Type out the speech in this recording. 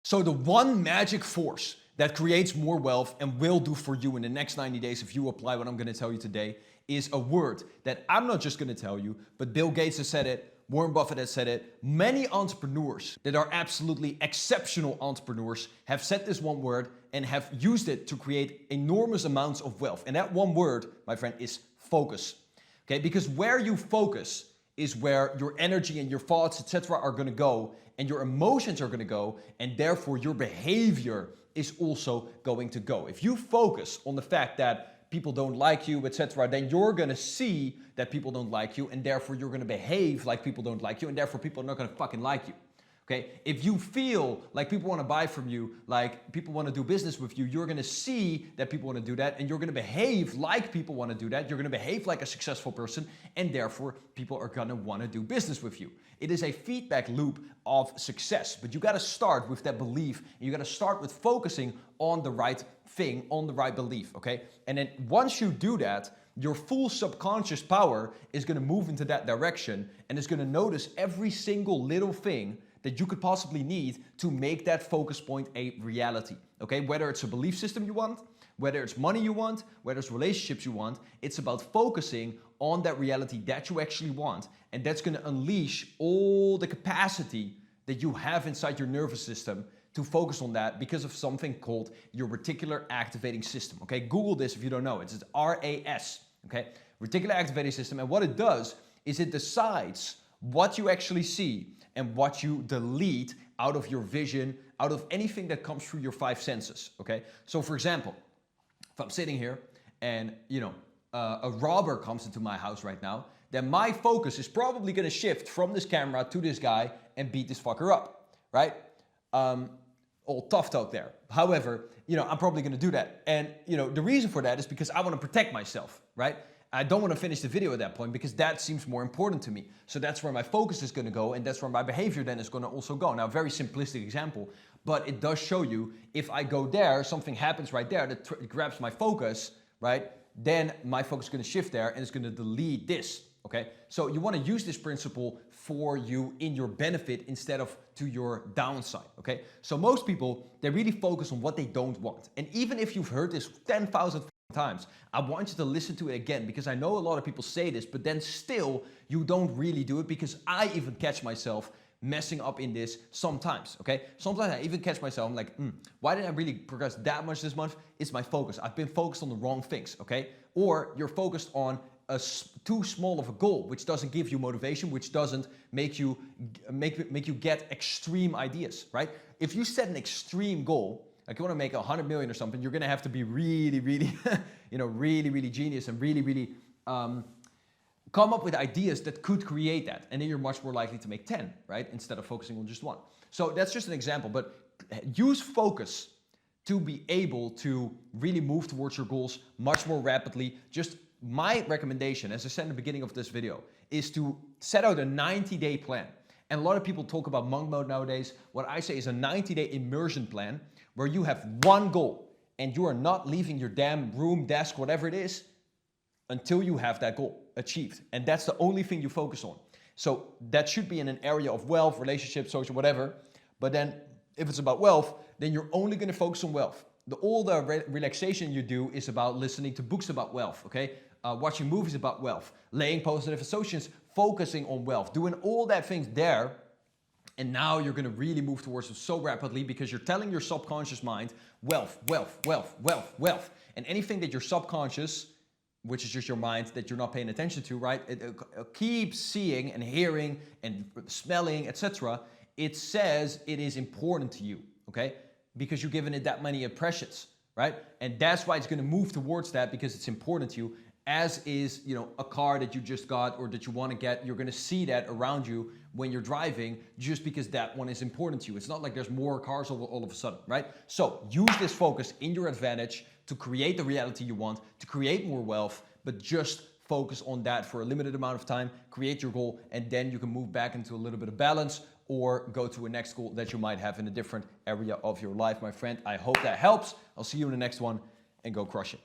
So the one magic force that creates more wealth and will do for you in the next 90 days if you apply what I'm going to tell you today is a word that I'm not just going to tell you, but Bill Gates has said it, Warren Buffett has said it. Many entrepreneurs that are absolutely exceptional entrepreneurs have said this one word and have used it to create enormous amounts of wealth. And that one word, my friend, is focus. Okay, because where you focus is where your energy and your thoughts, etc., are going to go, and your emotions are going to go, and therefore your behavior is also going to go. If you focus on the fact that people don't like you, etc., then you're going to see that people don't like you, and therefore you're going to behave like people don't like you, and therefore people are not going to fucking like you. Okay? If you feel like people want to buy from you, like people want to do business with you, you're going to see that people want to do that, and you're going to behave like people want to do that. You're going to behave like a successful person, and therefore people are going to want to do business with you. It is a feedback loop of success, but you got to start with that belief, and you got to start with focusing on the right thing, on the right belief, okay? And then once you do that, your full subconscious power is going to move into that direction, and it's going to notice every single little thing that you could possibly need to make that focus point a reality, okay? Whether it's a belief system you want, whether it's money you want, whether it's relationships you want, it's about focusing on that reality that you actually want, and that's going to unleash all the capacity that you have inside your nervous system to focus on that because of something called your reticular activating system, okay? Google this if you don't know. It's RAS, okay? Reticular activating system, and what it does is it decides what you actually see and what you delete out of your vision, out of anything that comes through your five senses, okay? So for example, if I'm sitting here and, a robber comes into my house right now, then my focus is probably gonna shift from this camera to this guy and beat this fucker up, right? All toughed out there. However, I'm probably gonna do that. And, the reason for that is because I wanna protect myself, right? I don't want to finish the video at that point because that seems more important to me. So that's where my focus is going to go, and that's where my behavior then is going to also go. Now, very simplistic example, but it does show you if I go there, something happens right there that grabs my focus, right? Then my focus is going to shift there and it's going to delete this, okay? So you want to use this principle for you in your benefit instead of to your downside, okay? So most people, they really focus on what they don't want. And even if you've heard this 10,000 times, I want you to listen to it again because I know a lot of people say this, but then still you don't really do it because I even catch myself messing up in this sometimes, okay? Sometimes I even catch myself, I'm like, why didn't I really progress that much this month? It's my focus. I've been focused on the wrong things, okay? Or you're focused on too small of a goal, which doesn't give you motivation, which doesn't make you get extreme ideas, right? If you set an extreme goal, like you want to make 100 million or something, you're going to have to be really, really, really genius and really come up with ideas that could create that. And then you're much more likely to make 10, right? Instead of focusing on just one. So that's just an example, but use focus to be able to really move towards your goals much more rapidly. Just my recommendation, as I said in the beginning of this video, is to set out a 90-day plan. And a lot of people talk about monk mode nowadays. What I say is a 90-day immersion plan where you have one goal and you are not leaving your damn room, desk, whatever it is, until you have that goal achieved. And that's the only thing you focus on. So that should be in an area of wealth, relationships, social, whatever. But then if it's about wealth, then you're only going to focus on wealth. All the relaxation you do is about listening to books about wealth, okay? Watching movies about wealth, laying positive associations, focusing on wealth, doing all that things there. And now you're going to really move towards it so rapidly because you're telling your subconscious mind, wealth, wealth, wealth, wealth, wealth. And anything that your subconscious, which is just your mind that you're not paying attention to, right? It keeps seeing and hearing and smelling, etc. It says it is important to you, okay? Because you've given it that many impressions, right? And that's why it's going to move towards that because it's important to you. As is, a car that you just got or that you want to get, you're going to see that around you when you're driving just because that one is important to you. It's not like there's more cars all of a sudden, right? So use this focus in your advantage to create the reality you want, to create more wealth, but just focus on that for a limited amount of time, create your goal, and then you can move back into a little bit of balance or go to a next goal that you might have in a different area of your life, my friend. I hope that helps. I'll see you in the next one and go crush it.